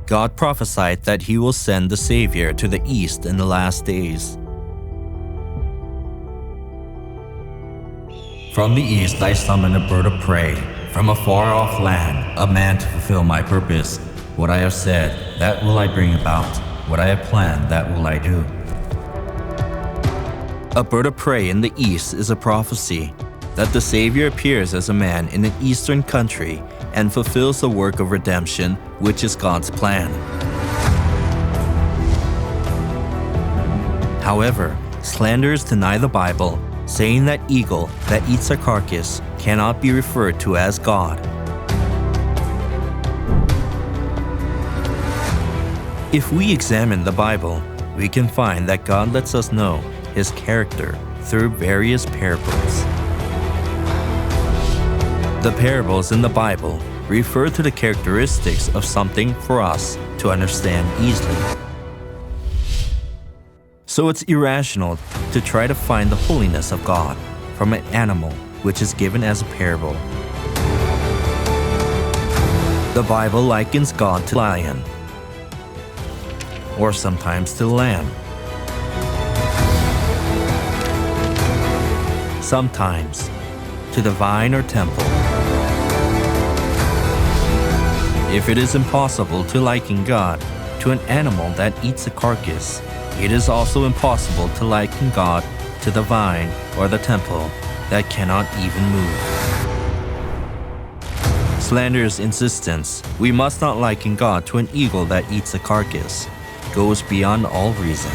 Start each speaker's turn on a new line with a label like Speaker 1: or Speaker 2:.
Speaker 1: God prophesied that He will send the Savior to the east in the last days. From the east I summon a bird of prey, from a far-off land, a man to fulfill my purpose. What I have said, that will I bring about. What I have planned, that will I do. A bird of prey in the east is a prophecy that the Savior appears as a man in an eastern country and fulfills the work of redemption, which is God's plan. However, slanderers deny the Bible, saying that eagle that eats a carcass cannot be referred to as God. If we examine the Bible, we can find that God lets us know His character through various parables. The parables in the Bible refer to the characteristics of something for us to understand easily. So it's irrational to try to find the holiness of God from an animal which is given as a parable. The Bible likens God to a lion, or sometimes to the lamb, sometimes to the vine or temple. If it is impossible to liken God to an animal that eats a carcass, it is also impossible to liken God to the vine or the temple that cannot even move. Slanderers' insistence, we must not liken God to an eagle that eats a carcass, goes beyond all reason.